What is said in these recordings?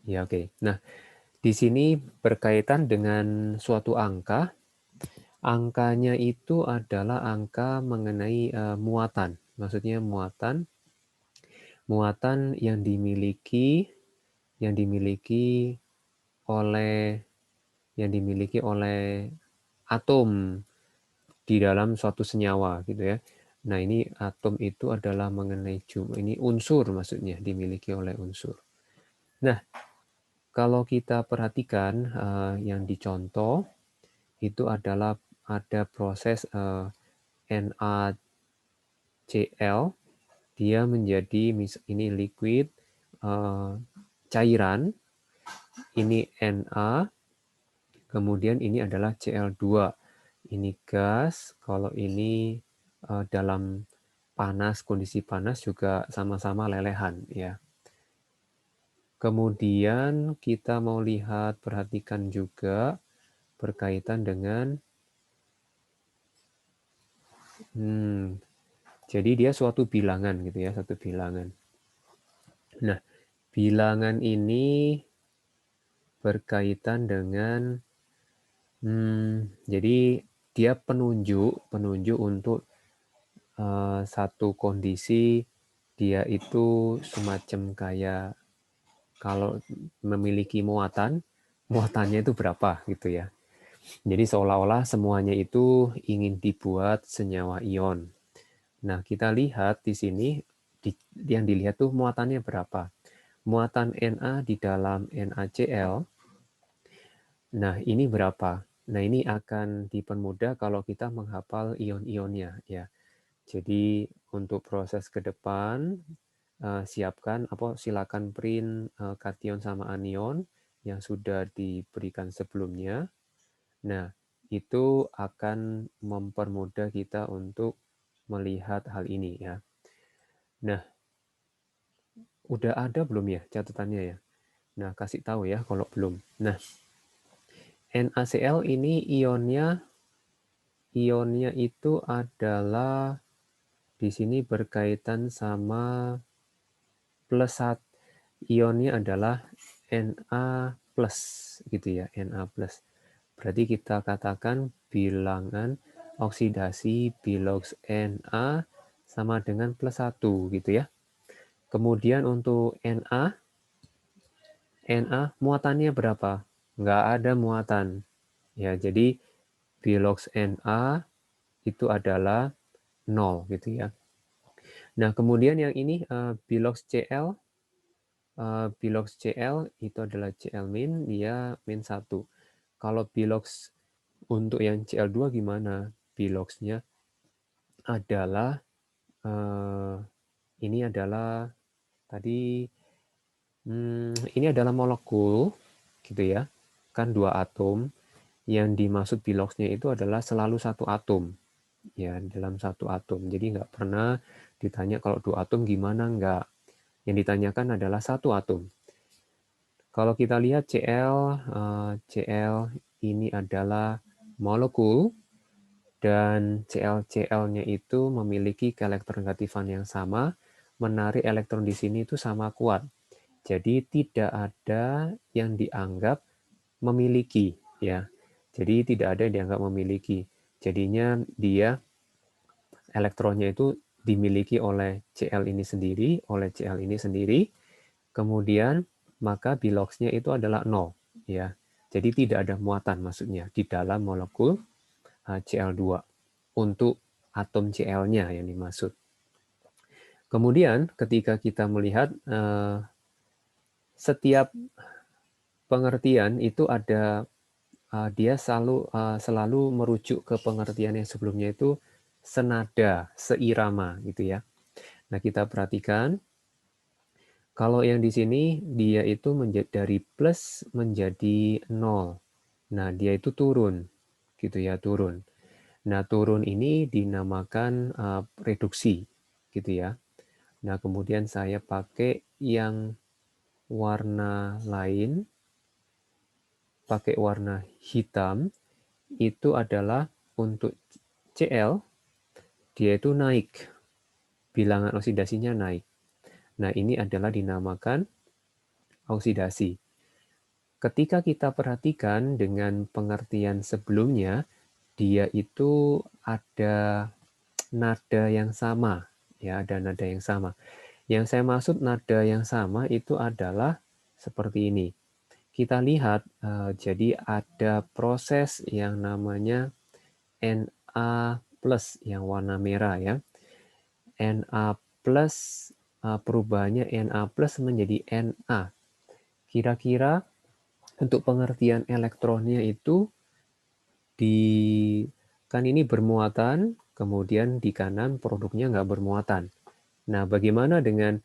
Ya, oke. Nah, di sini berkaitan dengan suatu angka. Angkanya itu adalah angka mengenai muatan. Maksudnya muatan yang dimiliki oleh atom di dalam suatu senyawa gitu ya. Nah, ini atom itu adalah mengenai ini unsur, maksudnya dimiliki oleh unsur. Nah, kalau kita perhatikan yang dicontoh itu adalah ada proses NaCl, dia menjadi ini liquid, cairan, ini Na, kemudian ini adalah Cl2. Ini gas, kalau ini dalam kondisi panas juga sama-sama lelehan ya. Kemudian kita mau lihat, perhatikan juga berkaitan dengan jadi dia suatu bilangan gitu ya, satu bilangan. Nah, bilangan ini berkaitan dengan jadi dia penunjuk untuk satu kondisi, dia itu semacam kayak kalau memiliki muatannya itu berapa gitu ya. Jadi seolah-olah semuanya itu ingin dibuat senyawa ion. Nah, kita lihat di sini, yang dilihat tuh muatannya berapa. Muatan Na di dalam NaCl, nah ini berapa? Nah, ini akan dipermudah kalau kita menghafal ion-ionnya ya. Jadi untuk proses ke depan, silakan print kation sama anion yang sudah diberikan sebelumnya. Nah, itu akan mempermudah kita untuk melihat hal ini ya. Nah, udah ada belum ya catatannya ya? Nah, kasih tahu ya kalau belum. Nah, NaCl ini ionnya itu adalah di sini berkaitan sama plus satu. Ionnya adalah Na plus gitu ya, Na plus. Berarti kita katakan bilangan oksidasi Bilox Na sama dengan plus 1 gitu ya. Kemudian untuk Na muatannya berapa? Nggak ada muatan. Ya, jadi Bilox Na itu adalah 0 gitu ya. Nah, kemudian yang ini Bilox Cl itu adalah Cl min, dia min 1. Kalau Bilox untuk yang Cl2 gimana? Biloxnya adalah ini adalah tadi ini adalah molekul gitu ya. Kan 2 atom. Yang dimaksud Biloxnya itu adalah selalu satu atom. Ya, dalam satu atom. Jadi nggak pernah ditanya kalau 2 atom gimana, nggak. Yang ditanyakan adalah satu atom. Kalau kita lihat Cl ini adalah molekul dan Cl-nya itu memiliki keelektronegativan yang sama, menarik elektron di sini itu sama kuat. Jadi tidak ada yang dianggap memiliki ya. Jadi tidak ada yang dianggap memiliki. Jadinya dia elektronnya itu dimiliki oleh Cl ini sendiri, kemudian maka Biloxnya itu adalah 0 ya. Jadi tidak ada muatan maksudnya di dalam molekul Cl2 untuk atom Cl-nya yang dimaksud. Kemudian ketika kita melihat setiap pengertian itu ada dia selalu merujuk ke pengertian yang sebelumnya itu senada, seirama gitu ya. Nah, kita perhatikan kalau yang di sini dia itu dari plus menjadi 0. Nah, dia itu turun gitu ya, turun. Nah, turun ini dinamakan reduksi gitu ya. Nah, kemudian saya pakai yang warna lain, pakai warna hitam, itu adalah untuk Cl, dia itu naik. Bilangan oksidasinya naik. Nah, ini adalah dinamakan oksidasi. ketika kita perhatikan dengan pengertian sebelumnya, dia itu ada nada yang sama, ya, ada nada yang sama. Yang saya maksud nada yang sama itu adalah seperti ini. Kita lihat, jadi ada proses yang namanya Na plus yang warna merah ya. Na plus perubahannya Na plus menjadi Na. Kira-kira untuk pengertian elektronnya itu kan ini bermuatan, kemudian di kanan produknya nggak bermuatan. Nah, bagaimana dengan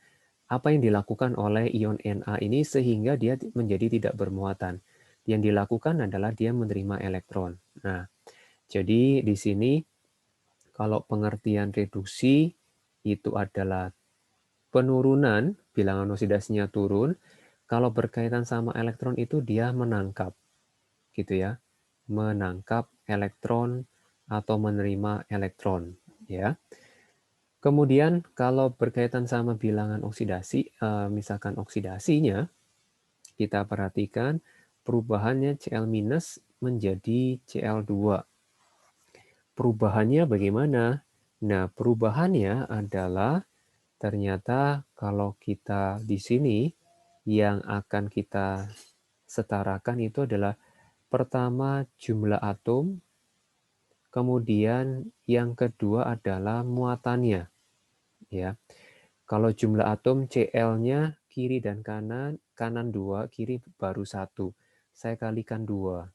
apa yang dilakukan oleh ion Na ini sehingga dia menjadi tidak bermuatan? Yang dilakukan adalah dia menerima elektron. Nah, jadi di sini kalau pengertian reduksi itu adalah penurunan, bilangan oksidasinya turun. Kalau berkaitan sama elektron itu dia menangkap, gitu ya, menangkap elektron atau menerima elektron, ya. Kemudian kalau berkaitan sama bilangan oksidasi, misalkan oksidasinya, kita perhatikan perubahannya Cl- menjadi Cl2. Perubahannya bagaimana? Nah, perubahannya adalah ternyata kalau kita di sini yang akan kita setarakan itu adalah pertama jumlah atom, kemudian yang kedua adalah muatannya, ya. Kalau jumlah atom Cl-nya kiri dan kanan, kanan 2, kiri baru 1. Saya kalikan 2.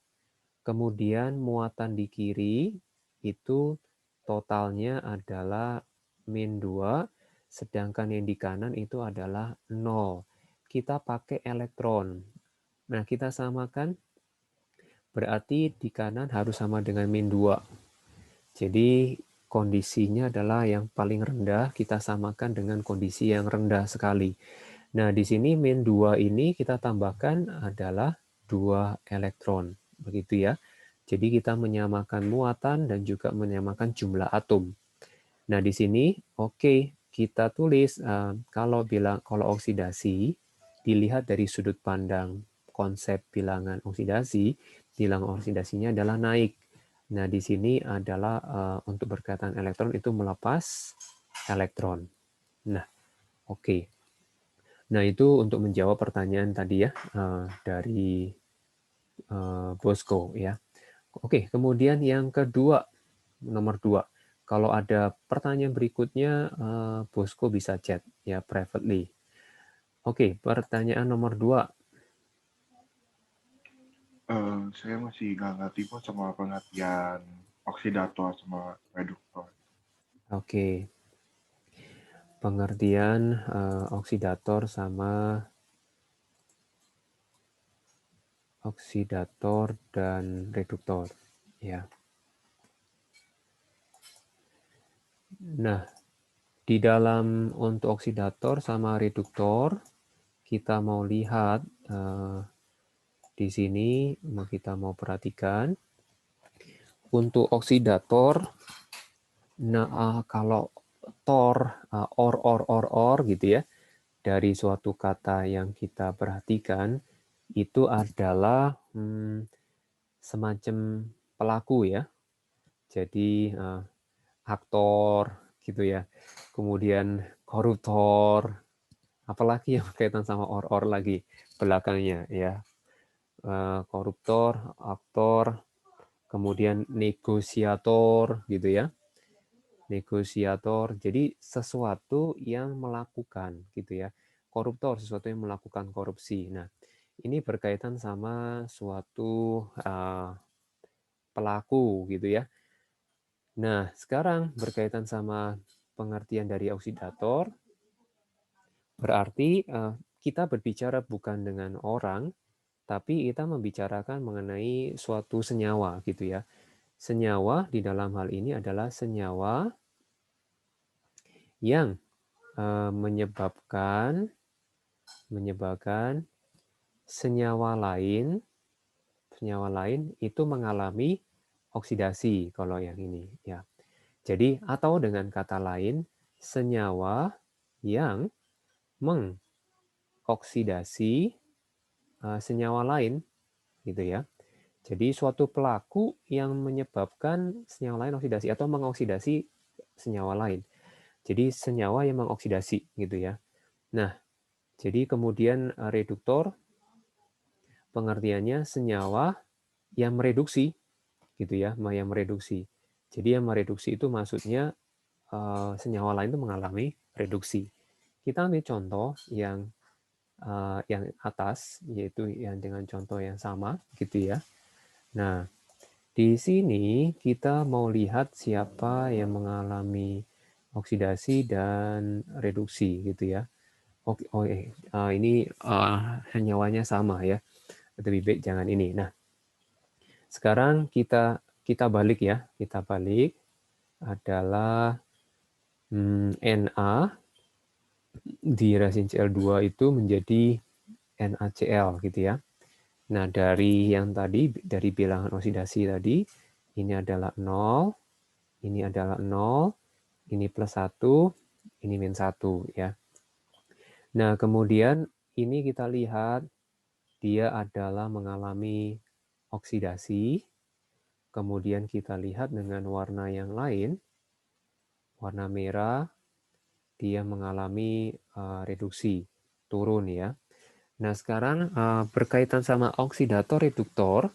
Kemudian muatan di kiri itu totalnya adalah min 2, sedangkan yang di kanan itu adalah 0. Kita pakai elektron. Nah, kita samakan, berarti di kanan harus sama dengan min 2. Jadi kondisinya adalah yang paling rendah, kita samakan dengan kondisi yang rendah sekali. Nah, di sini min 2 ini kita tambahkan adalah 2 elektron. Begitu ya. Jadi kita menyamakan muatan dan juga menyamakan jumlah atom. Nah, di sini kita tulis kalau oksidasi dilihat dari sudut pandang konsep bilangan oksidasi, bilangan oksidasinya adalah naik. Nah, di sini adalah untuk berkaitan elektron itu melepas elektron. Nah, oke. Nah, itu untuk menjawab pertanyaan tadi ya dari Bosco ya. Oke, kemudian yang kedua, nomor 2. Kalau ada pertanyaan berikutnya, Bosco bisa chat ya privately. Oke, pertanyaan nomor 2. Saya masih nggak ngerti Pak sama pengertian oksidator sama reduktor. Oke, pengertian oksidator sama oksidator dan reduktor ya. Nah, di dalam untuk oksidator sama reduktor kita mau lihat di sini kita mau perhatikan untuk oksidator. Nah, kalau or gitu ya, dari suatu kata yang kita perhatikan itu adalah semacam pelaku ya. Jadi aktor gitu ya. Kemudian koruptor, apalagi yang berkaitan sama or lagi belakangnya ya. Koruptor, aktor, kemudian negosiator gitu ya. Negosiator, jadi sesuatu yang melakukan gitu ya. Koruptor, sesuatu yang melakukan korupsi. Nah, ini berkaitan sama suatu pelaku gitu ya. Nah, sekarang berkaitan sama pengertian dari oksidator, berarti kita berbicara bukan dengan orang, tapi kita membicarakan mengenai suatu senyawa gitu ya. Senyawa di dalam hal ini adalah senyawa yang menyebabkan senyawa lain itu mengalami oksidasi kalau yang ini ya. Jadi atau dengan kata lain senyawa yang mengoksidasi senyawa lain gitu ya. Jadi suatu pelaku yang menyebabkan senyawa lain oksidasi atau mengoksidasi senyawa lain. Jadi senyawa yang mengoksidasi gitu ya. Nah, jadi kemudian reduktor pengertiannya senyawa yang mereduksi gitu ya, yang mereduksi. Jadi yang mereduksi itu maksudnya senyawa lain itu mengalami reduksi. Kita ambil contoh yang atas, yaitu yang dengan contoh yang sama gitu ya. Nah, di sini kita mau lihat siapa yang mengalami oksidasi dan reduksi gitu ya. Ini senyawanya sama ya. Lebih baik jangan ini. Nah, sekarang kita balik ya. Kita balik adalah Na di resin Cl2 itu menjadi NaCl gitu ya. Nah, dari yang tadi, dari bilangan oksidasi tadi, ini adalah 0, ini adalah 0, ini plus 1, ini min 1 ya. Nah, kemudian ini kita lihat dia adalah mengalami oksidasi. Kemudian kita lihat dengan warna yang lain, warna merah, dia mengalami reduksi, turun ya. Nah, sekarang berkaitan sama oksidator reduktor,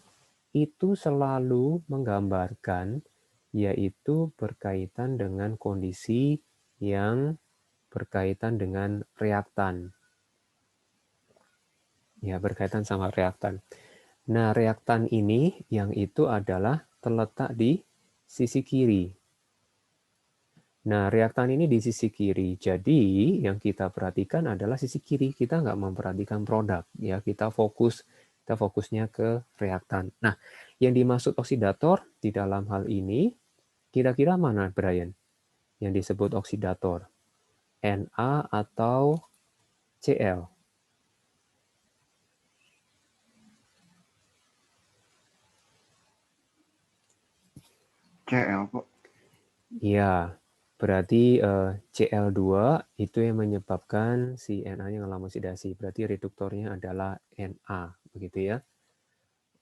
itu selalu menggambarkan yaitu berkaitan dengan kondisi yang berkaitan dengan reaktan. Ya, berkaitan sama reaktan. Nah, reaktan ini yang itu adalah terletak di sisi kiri. Nah, reaktan ini di sisi kiri. Jadi, yang kita perhatikan adalah sisi kiri. Kita nggak memperhatikan produk. Ya, kita fokusnya ke reaktan. Nah, yang dimaksud oksidator di dalam hal ini, kira-kira mana, Brian? Yang disebut oksidator? Na atau Cl? CL kok. Ya, berarti Cl2 itu yang menyebabkan si Na-nya mengalami oksidasi. Berarti reduktornya adalah Na, begitu ya.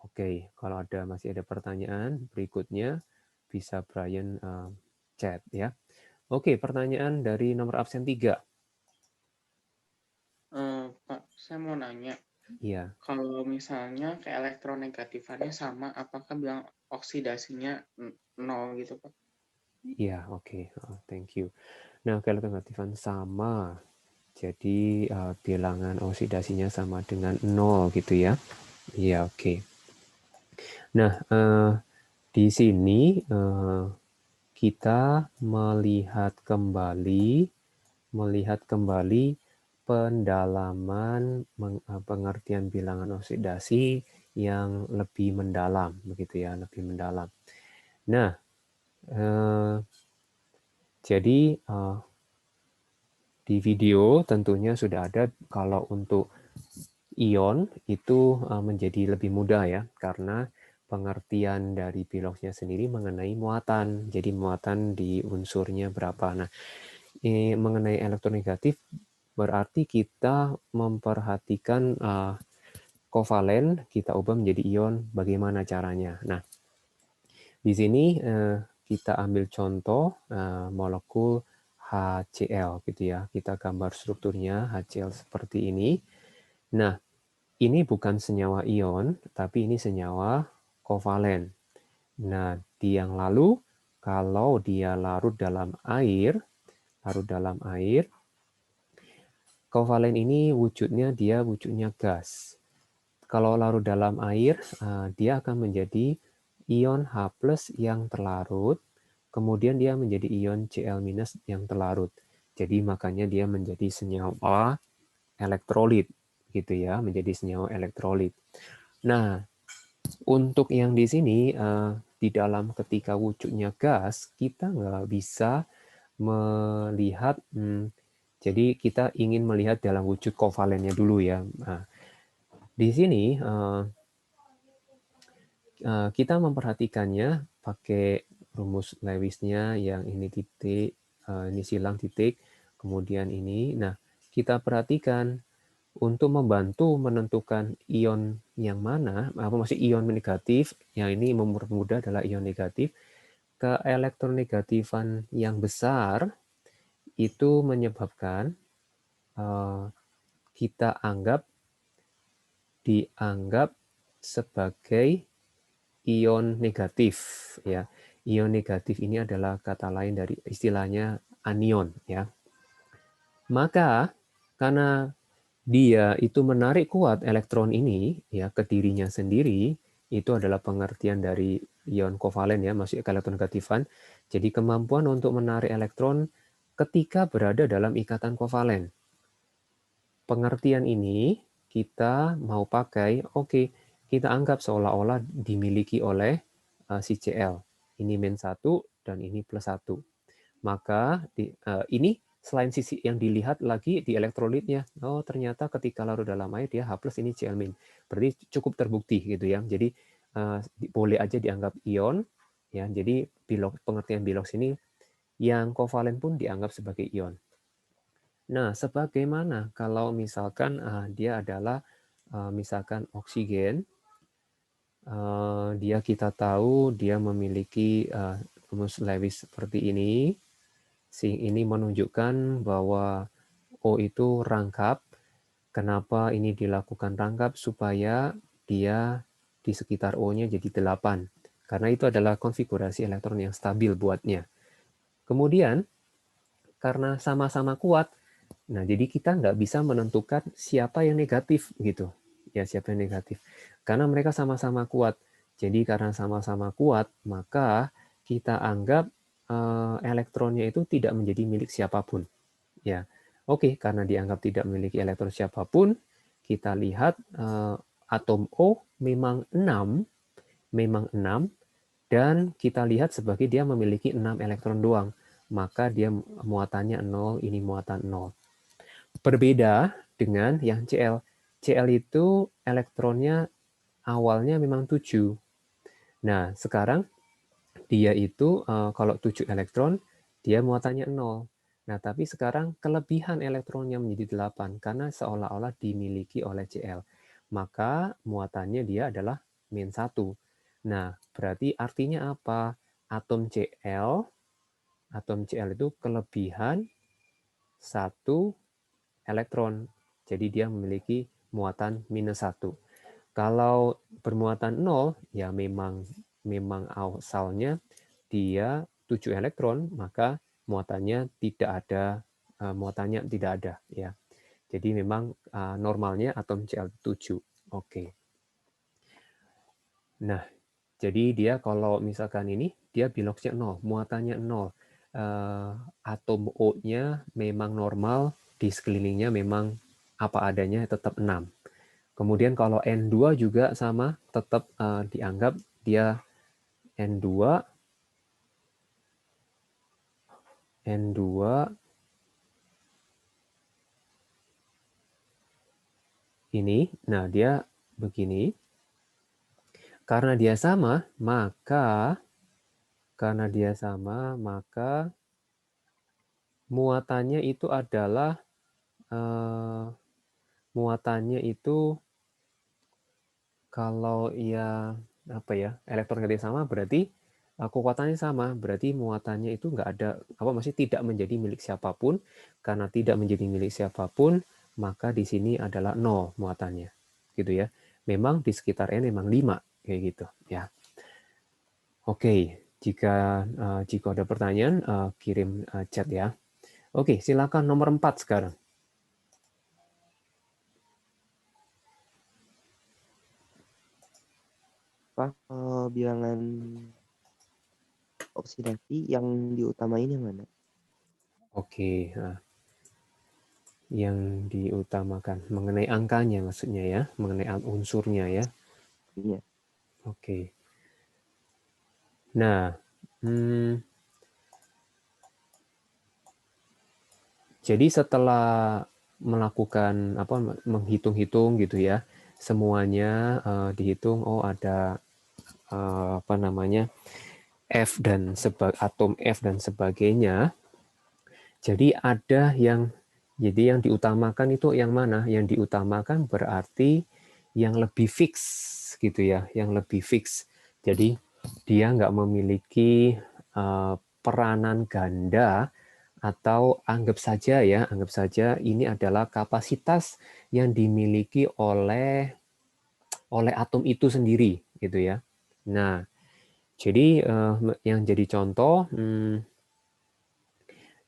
Oke, kalau masih ada pertanyaan berikutnya bisa Brian chat ya. Oke, pertanyaan dari nomor absen 3. Pak, saya mau nanya, Iya, kalau misalnya ke elektronegatifannya sama, apakah bilang oksidasinya nol gitu, Pak? iya, oke. Thank you. Nah, kalau alternatifan sama, jadi bilangan oksidasinya sama dengan 0 gitu ya. Iya, oke. Nah, di sini kita melihat kembali pendalaman pengertian bilangan oksidasi yang lebih mendalam, begitu ya, lebih mendalam. Nah, jadi di video tentunya sudah ada kalau untuk ion itu menjadi lebih mudah ya, karena pengertian dari Biloxnya sendiri mengenai muatan. Jadi muatan di unsurnya berapa. Nah, mengenai elektronegatif berarti kita memperhatikan kovalen, kita ubah menjadi ion, bagaimana caranya. Nah, di sini kita ambil contoh molekul HCl gitu ya. Kita gambar strukturnya HCl seperti ini. Nah, ini bukan senyawa ion, tapi ini senyawa kovalen. Nah, di yang lalu, kalau dia larut dalam air, kovalen ini dia wujudnya gas. Kalau larut dalam air, dia akan menjadi ion H+ yang terlarut, kemudian dia menjadi ion Cl- yang terlarut. Jadi makanya dia menjadi senyawa elektrolit gitu ya, menjadi senyawa elektrolit. Nah, untuk yang di sini di dalam ketika wujudnya gas, kita nggak bisa melihat, jadi kita ingin melihat dalam wujud kovalennya dulu ya. Nah, di sini kita memperhatikannya pakai rumus Lewis-nya yang ini titik, ini silang titik, kemudian ini. Nah, kita perhatikan untuk membantu menentukan ion yang mana, maksud ion negatif, yang ini mempermudah adalah ion negatif, ke elektronegatifan yang besar itu menyebabkan kita dianggap sebagai ion negatif, ya. Ion negatif ini adalah kata lain dari istilahnya anion, ya. Maka karena dia itu menarik kuat elektron ini, ya, ke dirinya sendiri, itu adalah pengertian dari ion kovalen, ya, masuk ke elektronegatifan. Jadi kemampuan untuk menarik elektron ketika berada dalam ikatan kovalen. Pengertian ini kita mau pakai, oke, kita anggap seolah-olah dimiliki oleh si Cl. Ini -1 dan ini +1. Maka ini selain sisi yang dilihat lagi di elektrolitnya, oh ternyata ketika larut dalam air dia H+, ini Cl-. Berarti cukup terbukti gitu ya. Jadi boleh aja dianggap ion, ya. Jadi pengertian bilox ini yang kovalen pun dianggap sebagai ion. Nah, sebagaimana kalau misalkan dia adalah misalkan oksigen, dia kita tahu dia memiliki rumus Lewis seperti ini. Ini menunjukkan bahwa O itu rangkap. Kenapa ini dilakukan rangkap? Supaya dia di sekitar O-nya jadi 8. Karena itu adalah konfigurasi elektron yang stabil buatnya. Kemudian, karena sama-sama kuat, nah jadi kita nggak bisa menentukan siapa yang negatif gitu. Ya, siapa yang negatif. Karena mereka sama-sama kuat. Jadi karena sama-sama kuat, maka kita anggap elektronnya itu tidak menjadi milik siapapun. Ya, oke, karena dianggap tidak memiliki elektron siapapun, kita lihat atom O memang 6, dan kita lihat sebagai dia memiliki 6 elektron doang. Maka dia muatannya 0, ini muatan 0. Berbeda dengan yang Cl. Cl itu elektronnya awalnya memang 7. Nah, sekarang dia itu kalau 7 elektron, dia muatannya 0. Nah, tapi sekarang kelebihan elektronnya menjadi 8 karena seolah-olah dimiliki oleh Cl. Maka muatannya dia adalah -1. Nah, berarti artinya apa? Atom Cl itu kelebihan 1 elektron. Jadi dia memiliki muatan -1. Kalau bermuatan 0, ya memang asalnya dia 7 elektron, maka muatannya tidak ada, ya. Jadi memang normalnya atom Cl7. Oke. Nah, jadi dia kalau misalkan ini dia biloxnya 0, muatannya 0. Atom O-nya memang normal, di sekelilingnya memang apa adanya, tetap 6. Kemudian kalau N2 juga sama, tetap dianggap dia N2 ini. Nah, dia begini. Karena dia sama, maka muatannya itu adalah kalau ya apa ya, elektron negatif sama berarti kekuatannya sama, berarti muatannya itu nggak ada masih tidak menjadi milik siapapun. Karena tidak menjadi milik siapapun, maka di sini adalah 0 muatannya, gitu ya. Memang di sekitar N memang 5 kayak gitu ya. Oke, jika ada pertanyaan kirim chat ya. Oke, silakan nomor 4 sekarang. Pak, bilangan oksidasi yang diutamain yang mana? Oke, yang diutamakan mengenai angkanya maksudnya ya, mengenai unsurnya ya. Iya. Oke. Nah, jadi setelah melakukan menghitung-hitung gitu ya, semuanya dihitung. Oh, ada atom F dan sebagainya. Jadi ada yang Jadi yang diutamakan itu yang mana? Yang diutamakan berarti yang lebih fix gitu ya, yang lebih fix. Jadi dia nggak memiliki peranan ganda, atau anggap saja ini adalah kapasitas yang dimiliki oleh atom itu sendiri gitu ya. Nah, jadi yang jadi contoh,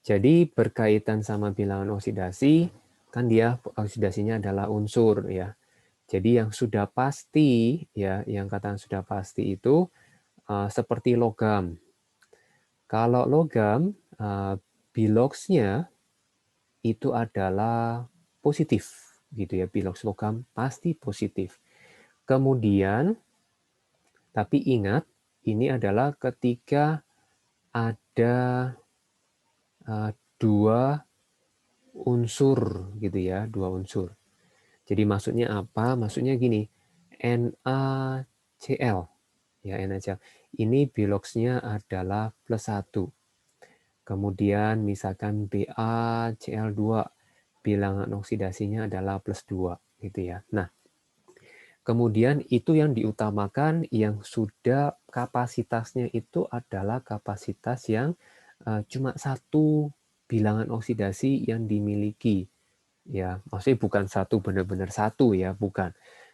jadi berkaitan sama bilangan oksidasi, kan dia oksidasinya adalah unsur ya. Jadi yang sudah pasti ya, yang kata sudah pasti itu seperti logam. Kalau logam, biloxnya itu adalah positif gitu ya, bilox logam pasti positif. Kemudian, tapi ingat ini adalah ketika ada dua unsur gitu ya, dua unsur. Jadi maksudnya apa? Maksudnya gini, NaCl ya, NaCl. Ini biloxnya adalah +1. Kemudian misalkan BaCl2, bilangan oksidasinya adalah +2 gitu ya. Nah, kemudian itu yang diutamakan yang sudah kapasitasnya itu adalah kapasitas yang cuma satu bilangan oksidasi yang dimiliki. Ya, maksudnya bukan satu benar-benar satu ya, bukan.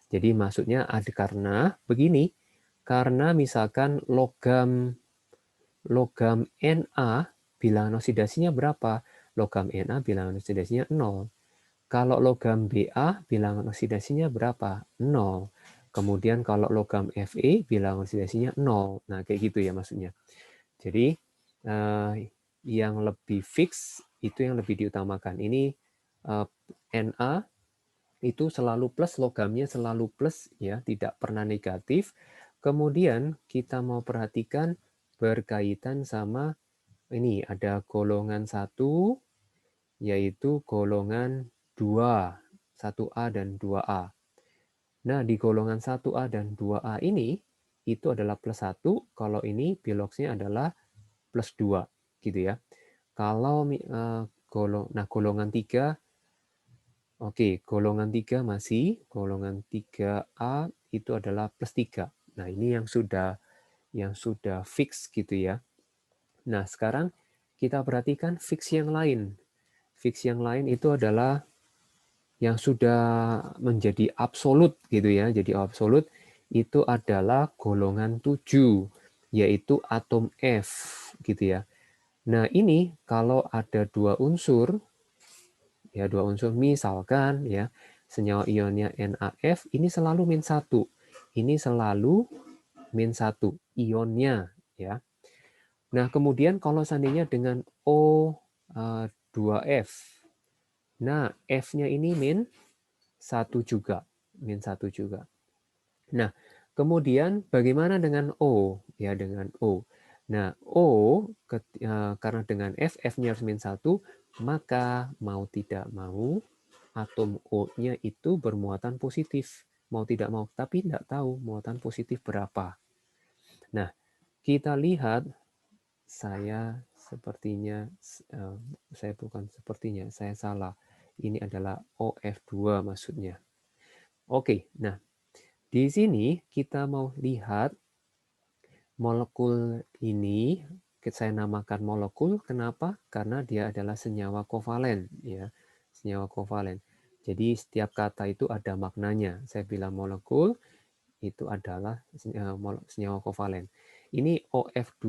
Jadi maksudnya ada karena begini, karena misalkan logam Na bilangan oksidasinya berapa? Logam Na bilangan oksidasinya 0. Kalau logam Ba bilangan oksidasinya berapa? 0. Kemudian kalau logam Fe bilangan oksidasinya 0. Nah, kayak gitu ya maksudnya. Jadi yang lebih fix itu yang lebih diutamakan. Ini Na itu selalu plus, logamnya selalu plus ya, tidak pernah negatif. Kemudian kita mau perhatikan berkaitan sama ini ada golongan 1 yaitu golongan 2, 1A dan 2A. Nah, di golongan 1A dan 2A ini itu adalah +1, kalau ini biloxnya adalah +2 gitu ya. Kalau golongan 3, oke, golongan 3 masih, golongan 3A itu adalah +3. Nah, ini yang sudah fix gitu ya. Nah, sekarang kita perhatikan fix yang lain. Fix yang lain itu adalah yang sudah menjadi absolut gitu ya. Jadi absolut itu adalah golongan 7, yaitu atom F gitu ya. Nah, ini kalau ada dua unsur misalkan ya, senyawa ionnya NaF ini selalu -1. Ini selalu -1 ionnya ya. Nah, kemudian kalau seandainya dengan O2F. Nah, F-nya ini -1 juga. -1 juga. Nah, kemudian bagaimana dengan O? Ya, dengan O. Nah, O, karena dengan F, F-nya harus -1, maka mau tidak mau, atom O-nya itu bermuatan positif. Mau tidak mau, tapi tidak tahu muatan positif berapa. Nah, kita lihat, saya salah. Ini adalah OF2 maksudnya. Oke, nah di sini kita mau lihat molekul ini, saya namakan molekul, kenapa? Karena dia adalah senyawa kovalen ya, senyawa kovalen. Jadi setiap kata itu ada maknanya. Saya bilang molekul itu adalah senyawa kovalen. Ini OF2.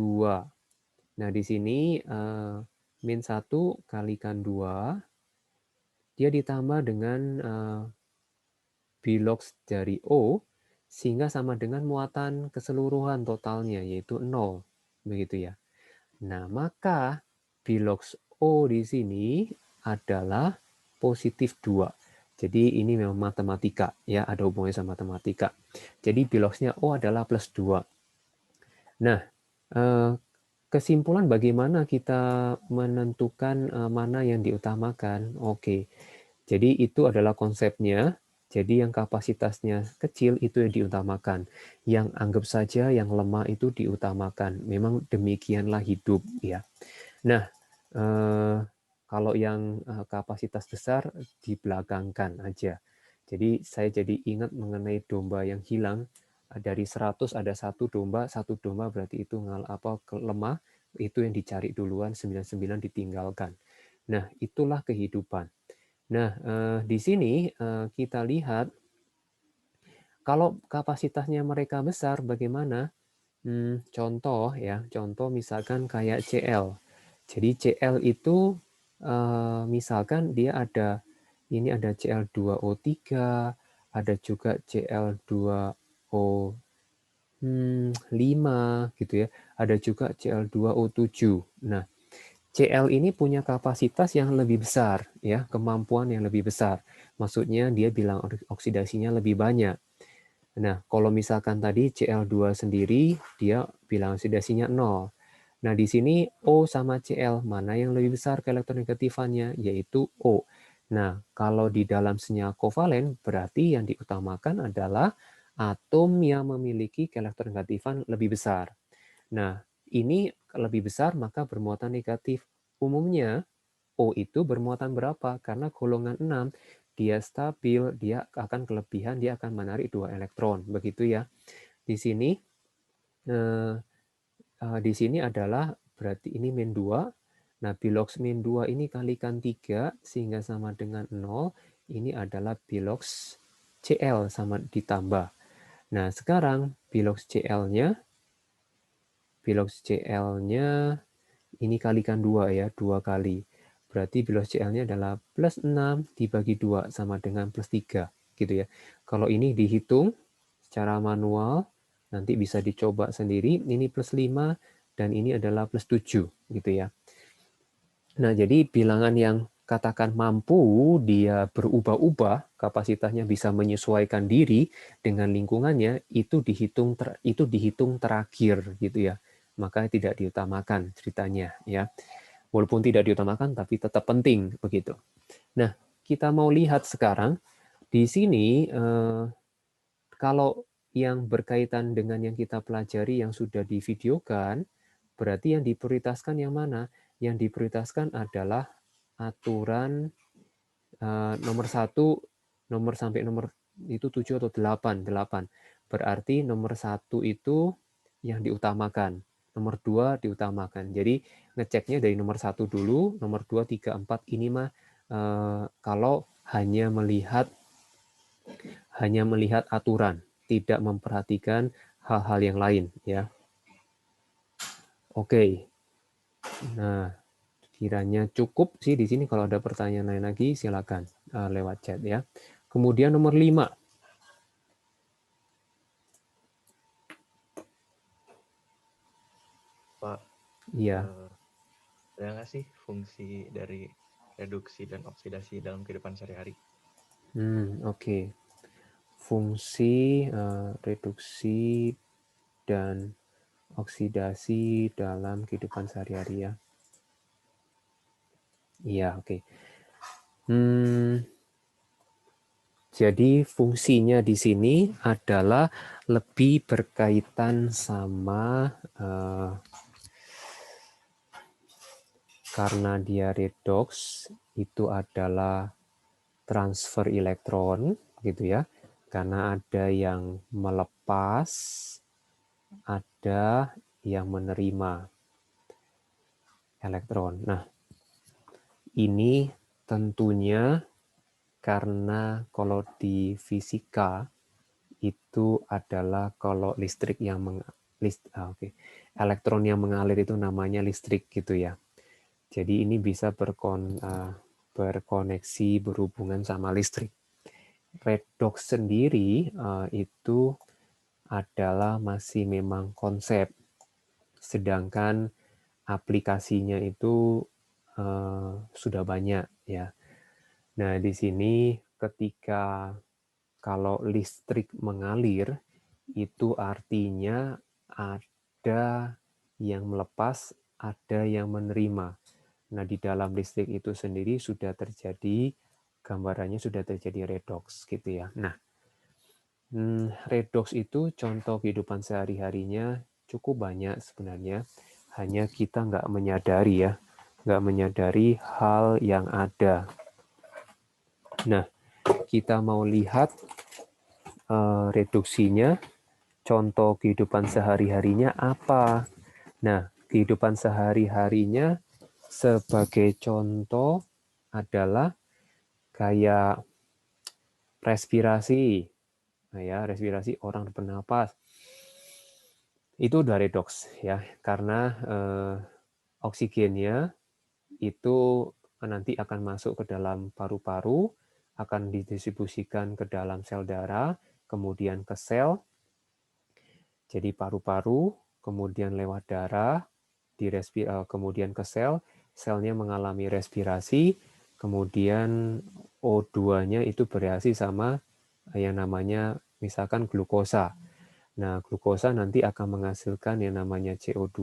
Nah, di sini -1 kalikan 2, dia ditambah dengan bilox dari O, sehingga sama dengan muatan keseluruhan totalnya, yaitu 0. Begitu ya. Nah, maka bilox O di sini adalah positif 2. Jadi ini memang matematika, ya, ada hubungannya sama matematika. Jadi biloxnya O adalah +2. Nah, kesimpulan bagaimana kita menentukan mana yang diutamakan? Oke, jadi itu adalah konsepnya. Jadi yang kapasitasnya kecil itu yang diutamakan. Yang anggap saja yang lemah itu diutamakan. Memang demikianlah hidup ya. Nah, Kalau yang kapasitas besar dibelakangkan aja. Jadi saya jadi ingat mengenai domba yang hilang. Dari 100 ada satu domba berarti itu lemah, itu yang dicari duluan, 99 ditinggalkan. Nah, itulah kehidupan. Nah, di sini kita lihat kalau kapasitasnya mereka besar bagaimana? Contoh misalkan kayak CL. Jadi CL itu misalkan dia ada CL2O3, ada juga CL2O5 gitu ya. Ada juga CL2O7. Nah, CL ini punya kapasitas yang lebih besar ya, kemampuan yang lebih besar. Maksudnya dia bilang oksidasinya lebih banyak. Nah, kalau misalkan tadi CL2 sendiri, dia bilang oksidasinya 0. Nah, di sini O sama CL, mana yang lebih besar keelektronegatifannya? Yaitu O. Nah, kalau di dalam sinyal kovalen, berarti yang diutamakan adalah atom yang memiliki keelektronegatifan lebih besar. Nah, ini lebih besar, maka bermuatan negatif. Umumnya, O itu bermuatan berapa? Karena golongan 6, dia stabil, dia akan kelebihan, dia akan menarik 2 elektron. Begitu ya. Di sini adalah berarti ini min 2. Nah, bilox min 2 ini kalikan 3 sehingga sama dengan 0. Ini adalah bilox CL sama ditambah. Nah, sekarang bilox CL-nya ini kalikan 2 ya, 2 kali. Berarti bilox CL-nya adalah plus 6 dibagi 2 sama dengan plus 3. Gitu ya. Kalau ini dihitung secara manual, nanti bisa dicoba sendiri. Ini plus 5 dan ini adalah plus 7. Gitu ya. Nah, jadi bilangan yang katakan mampu dia berubah-ubah, kapasitasnya bisa menyesuaikan diri dengan lingkungannya, itu dihitung terakhir gitu ya. Maka tidak diutamakan ceritanya ya. Walaupun tidak diutamakan tapi tetap penting begitu. Nah, kita mau lihat sekarang di sini kalau yang berkaitan dengan yang kita pelajari yang sudah divideokan, berarti yang diprioritaskan yang mana? Yang diprioritaskan adalah aturan nomor 1, nomor sampai nomor itu 7 atau 8. Berarti nomor 1 itu yang diutamakan. Nomor 2 diutamakan. Jadi ngeceknya dari nomor 1 dulu, nomor 2, 3, 4 ini mah kalau hanya melihat aturan, tidak memperhatikan hal-hal yang lain ya. Oke. Nah, kiranya cukup sih di sini. Kalau ada pertanyaan lain lagi silakan lewat chat ya. Kemudian nomor 5. Pak, Iya. ada nggak sih fungsi dari reduksi dan oksidasi dalam kehidupan sehari-hari? Oke. Fungsi reduksi dan oksidasi dalam kehidupan sehari-hari ya. Iya, oke. Jadi fungsinya di sini adalah lebih berkaitan sama karena dia redox itu adalah transfer elektron gitu ya. Karena ada yang melepas, ada yang menerima elektron. Nah, ini tentunya karena kalau di fisika itu adalah kalau listrik yang elektron yang mengalir itu namanya listrik gitu ya. Jadi ini bisa berkoneksi berhubungan sama listrik. Redox sendiri itu adalah masih memang konsep, sedangkan aplikasinya itu sudah banyak ya. Nah, di sini ketika kalau listrik mengalir, itu artinya ada yang melepas, ada yang menerima. Nah, di dalam listrik itu sendiri sudah terjadi, gambarannya sudah terjadi redox gitu ya. Nah, redox itu contoh kehidupan sehari-harinya cukup banyak sebenarnya, hanya kita nggak menyadari ya. nggak menyadari hal yang ada. Nah, kita mau lihat reduksinya, contoh kehidupan sehari-harinya apa. Nah, kehidupan sehari-harinya sebagai contoh adalah kayak respirasi. Nah ya, respirasi orang bernapas. Itu udah redoks ya, karena oksigennya itu nanti akan masuk ke dalam paru-paru, akan didistribusikan ke dalam sel darah, kemudian ke sel, jadi paru-paru, kemudian lewat darah, kemudian ke sel, selnya mengalami respirasi, kemudian O2-nya itu bereaksi sama yang namanya misalkan glukosa. Nah, glukosa nanti akan menghasilkan yang namanya CO2,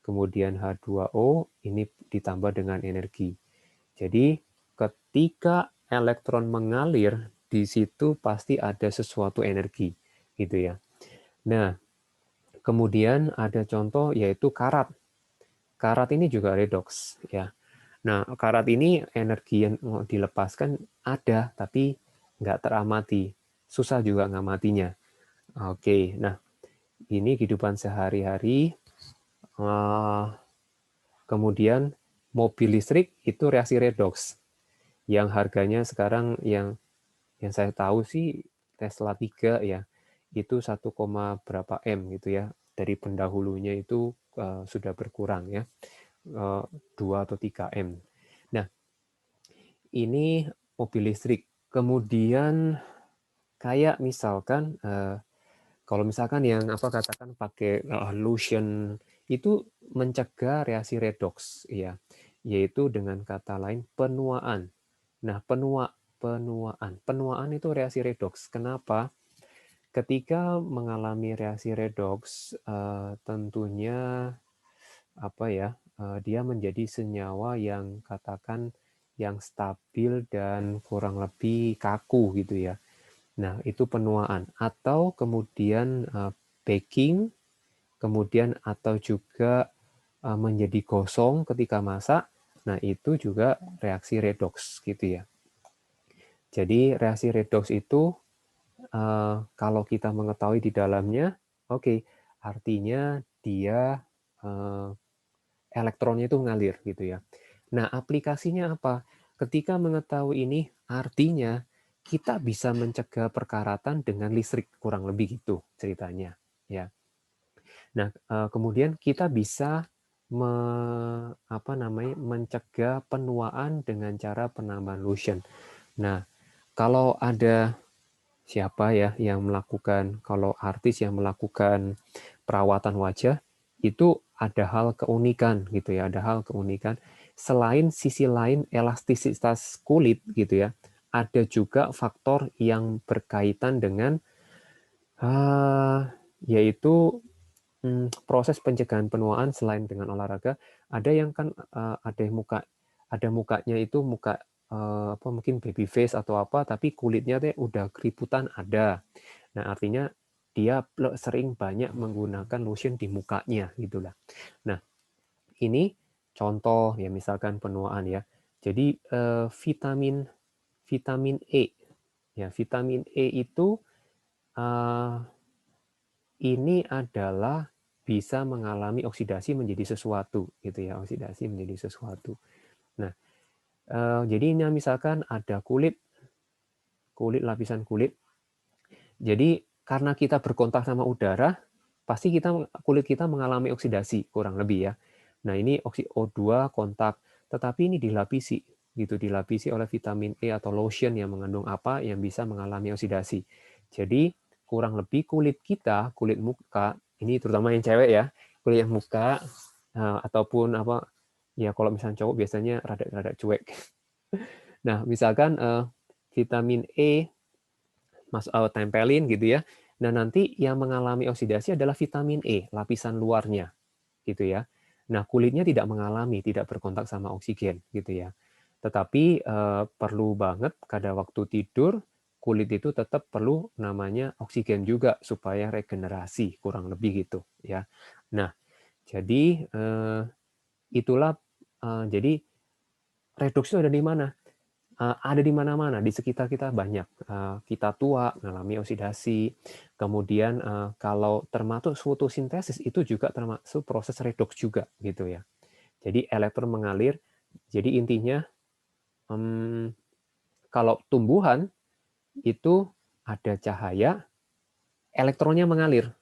kemudian H2O, ini ditambah dengan energi. Jadi, ketika elektron mengalir, di situ pasti ada sesuatu energi, gitu ya. Nah, kemudian ada contoh yaitu karat. Karat ini juga redoks, ya. Nah, karat ini energi yang dilepaskan ada, tapi nggak teramati. Susah juga ngamatinya. Oke, nah ini kehidupan sehari-hari. Kemudian mobil listrik itu reaksi redoks. Yang harganya sekarang yang saya tahu sih Tesla 3 ya, itu 1, berapa M gitu ya. Dari pendahulunya itu sudah berkurang ya, 2 atau 3 M. Nah, ini mobil listrik. Kemudian kayak misalkan kalau misalkan yang katakan pakai lotion itu mencegah reaksi redoks ya, yaitu dengan kata lain penuaan. Nah, penuaan itu reaksi redoks. Kenapa? Ketika mengalami reaksi redoks tentunya dia menjadi senyawa yang katakan yang stabil dan kurang lebih kaku gitu ya. Nah, itu penuaan atau kemudian baking, kemudian atau juga menjadi gosong ketika masak. Nah, itu juga reaksi redoks gitu ya. Jadi reaksi redoks itu kalau kita mengetahui di dalamnya, oke, artinya dia elektronnya itu ngalir gitu ya. Nah, aplikasinya apa? Ketika mengetahui ini, artinya kita bisa mencegah perkaratan dengan listrik, kurang lebih gitu ceritanya ya. Nah, kemudian kita bisa mencegah penuaan dengan cara penambahan lotion. Nah, kalau ada siapa ya yang melakukan, kalau artis yang melakukan perawatan wajah, itu ada hal keunikan gitu ya, ada hal keunikan. Selain sisi lain elastisitas kulit gitu ya, ada juga faktor yang berkaitan dengan yaitu proses pencegahan penuaan selain dengan olahraga. Ada yang kan ada mukanya itu muka mungkin baby face atau apa, tapi kulitnya udah keriputan ada. Nah, artinya dia sering banyak menggunakan lotion di mukanya gitulah. Nah, ini contoh ya misalkan penuaan ya. Jadi vitamin E ya, vitamin E itu ini adalah bisa mengalami oksidasi menjadi sesuatu gitu ya, oksidasi menjadi sesuatu. Nah, jadi ini misalkan ada kulit lapisan kulit. Jadi karena kita berkontak sama udara, pasti kulit kita mengalami oksidasi kurang lebih ya. Nah, ini O2 kontak, tetapi ini dilapisi oleh vitamin E atau lotion yang mengandung apa yang bisa mengalami oksidasi. Jadi kurang lebih kulit muka, ini terutama yang cewek ya, kulit yang muka ataupun ya kalau misalnya cowok biasanya rada cuek. Nah, misalkan vitamin E tempelin gitu ya. Nah, nanti yang mengalami oksidasi adalah vitamin E, lapisan luarnya gitu ya. Nah, kulitnya tidak berkontak sama oksigen gitu ya. Tetapi perlu banget pada waktu tidur kulit itu tetap perlu namanya oksigen juga supaya regenerasi, kurang lebih gitu ya. Nah, jadi itulah Jadi redoks itu ada di mana? Ada di mana-mana, di sekitar kita banyak. Kita tua, mengalami oksidasi, kemudian kalau termasuk fotosintesis itu juga termasuk proses redoks juga, gitu ya. Jadi elektron mengalir. Jadi intinya kalau tumbuhan itu ada cahaya, elektronnya mengalir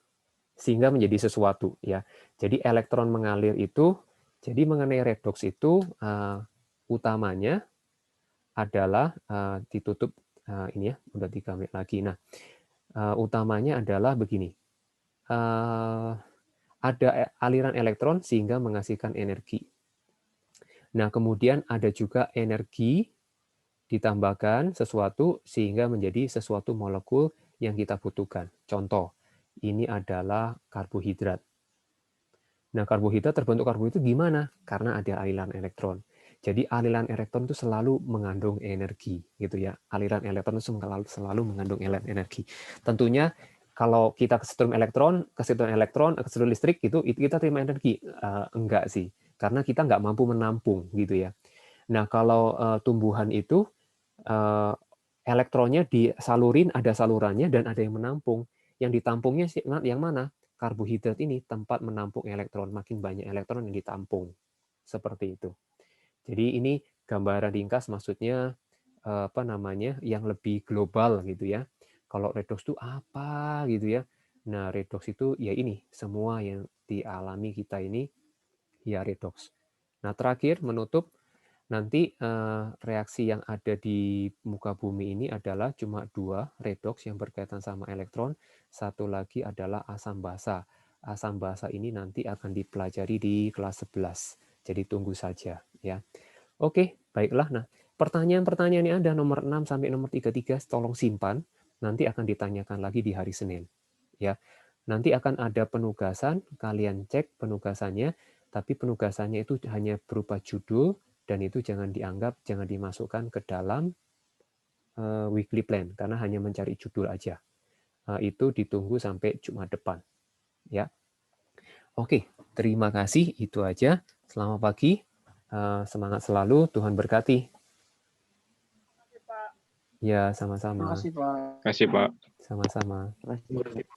sehingga menjadi sesuatu, ya. Jadi elektron mengalir itu, jadi mengenai redoks itu utamanya adalah ditutup ini ya, udah 3 menit lagi. Nah, utamanya adalah begini. Ada aliran elektron sehingga menghasilkan energi. Nah, kemudian ada juga energi ditambahkan sesuatu sehingga menjadi sesuatu molekul yang kita butuhkan. Contoh, ini adalah karbohidrat. Nah, karbohidrat terbentuk karbohidrat gimana? Karena ada aliran elektron. Jadi aliran elektron itu selalu mengandung energi, gitu ya. Aliran elektron itu selalu mengandung energi. Tentunya kalau kita kesetrum elektron, kesetrum listrik itu kita terima energi. Enggak sih, karena kita nggak mampu menampung, gitu ya. Nah, kalau tumbuhan itu elektronnya disalurin, ada salurannya dan ada yang menampung. Yang ditampungnya yang mana? Karbohidrat ini tempat menampung elektron. Makin banyak elektron yang ditampung. Seperti itu. Jadi ini gambaran ringkas, maksudnya yang lebih global gitu ya. Kalau redoks itu apa gitu ya. Nah, redoks itu ya ini, semua yang dialami kita ini ya redoks. Nah, terakhir menutup, nanti reaksi yang ada di muka bumi ini adalah cuma 2 redoks yang berkaitan sama elektron. Satu lagi adalah asam basa. Asam basa ini nanti akan dipelajari di kelas 11. Jadi tunggu saja ya. Oke, baiklah. Nah, pertanyaan-pertanyaan yang ada nomor 6 sampai nomor 33 tolong simpan. Nanti akan ditanyakan lagi di hari Senin. Ya. Nanti akan ada penugasan, kalian cek penugasannya, tapi penugasannya itu hanya berupa judul dan itu jangan dimasukkan ke dalam weekly plan karena hanya mencari judul aja. Itu ditunggu sampai Jumat depan. Ya. Oke, terima kasih. Itu aja. Selamat pagi. Semangat selalu, Tuhan berkati. Ya, sama-sama. Terima kasih, Pak. Kasih, Pak. Sama-sama. Terima kasih.